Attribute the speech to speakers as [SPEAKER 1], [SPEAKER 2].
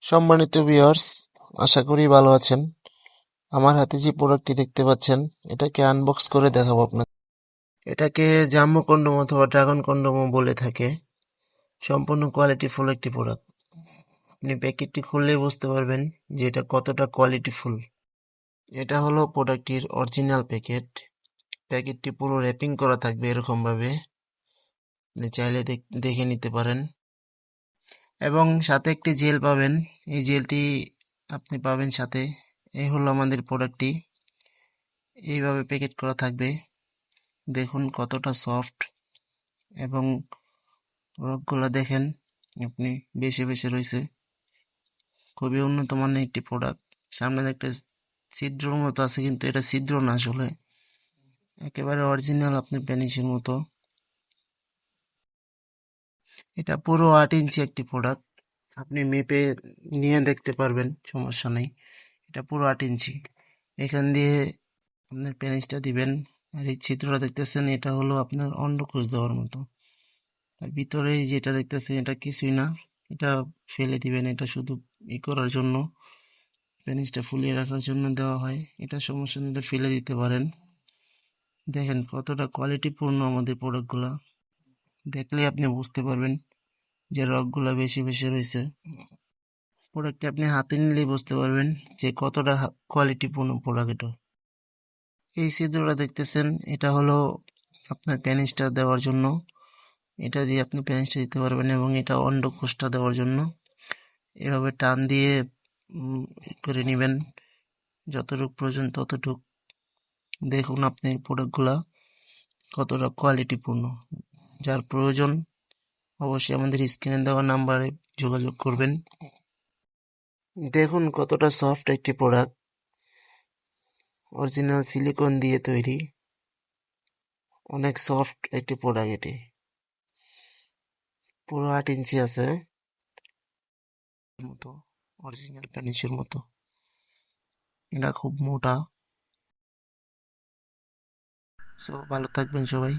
[SPEAKER 1] সম্মানিত ভিউয়ার্স, আশা করি ভালো আছেন। আমার হাতে যে প্রোডাক্টটি দেখতে পাচ্ছেন, এটাকে আনবক্স করে দেখাবো আপনাকে। এটাকে জাম্বো কন্ডোম অথবা ড্রাগন কন্ডোমও বলে থাকে। সম্পূর্ণ কোয়ালিটিফুল একটি প্রোডাক্ট। আপনি প্যাকেটটি খুললেই বুঝতে পারবেন যে এটা কতটা কোয়ালিটিফুল। এটা হলো প্রোডাক্টটির অরিজিনাল প্যাকেট। প্যাকেটটি পুরো র্যাপিং করা থাকবে এরকম ভাবে, আপনি চাইলে দেখে নিতে পারেন। এবং সাথে একটি জেল পাবেন। এই জেলটি আপনি পাবেন সাথে। এই হলো আমাদের প্রোডাক্টটি। এইভাবে প্যাকেট করা থাকবে। দেখুন কতটা সফট এবং রগগুলা দেখেন আপনি, বেশি বেশি রয়েছে। খুবই উন্নত মানের একটি প্রোডাক্ট। সামনে একটা ছিদ্রর মতো আছে, কিন্তু এটা ছিদ্র না, আসলে একেবারে অরিজিনাল আপনার প্যানিসের মতো। এটা পুরো 8 ইঞ্চি একটি প্রোডাক্ট। আপনি মেপে নিয়ে দেখতে পারবেন, সমস্যা নেই। এটা পুরো 8 ইঞ্চি। এখান দিয়ে আপনার পেনিসটা দিবেন। আর এই ছিদ্রটা দেখতেছেন, এটা হলো আপনার অন্ডকোষ দেওয়ার মতো। আর ভিতরে যেটা দেখতেছেন এটা কিছুই না, এটা ফেলে দিবেন। এটা শুধু করার জন্য, পেনিসটা ফুলিয়ে রাখার জন্য দেওয়া হয়। এটা সমস্যা নেই, এটা ফেলে দিতে পারেন। দেখেন কতটা কোয়ালিটিপূর্ণ আমাদের প্রোডাক্টগুলা। দেখলে আপনি বুঝতে পারবেন যে রগগুলা বেশি বেশি রয়েছে। প্রোডাক্টটি আপনি হাতে নিলেই বুঝতে পারবেন যে কতটা কোয়ালিটিপূর্ণ প্রোডাক্ট এটা। এই ছিদ্রটা দেখতেছেন, এটা হলো আপনার পেনিসটা দেওয়ার জন্য। এটা দিয়ে আপনি পেনিসটা দিতে পারবেন, এবং এটা অন্ডকোষটা দেওয়ার জন্য। এভাবে টান দিয়ে করে নেবেন, যতটুক প্রয়োজন ততটুক। দেখুন আপনি প্রোডাক্টগুলা কতটা কোয়ালিটিপূর্ণ। যার প্রয়োজন অবশ্যই আমাদের স্ক্রিনে দেওয়া নাম্বারে যোগাযোগ করবেন। দেখুন কতটা সফট একটি প্রোডাক্ট, অরিজিনাল সিলিকন দিয়ে তৈরি। অনেক সফট একটি প্রোডাক্ট এটি। পুরো 8 ইঞ্চি আছে মতো, অরিজিনাল প্যানিসের মতো। এটা খুব মোটা। সো ভালো থাকবেন সবাই।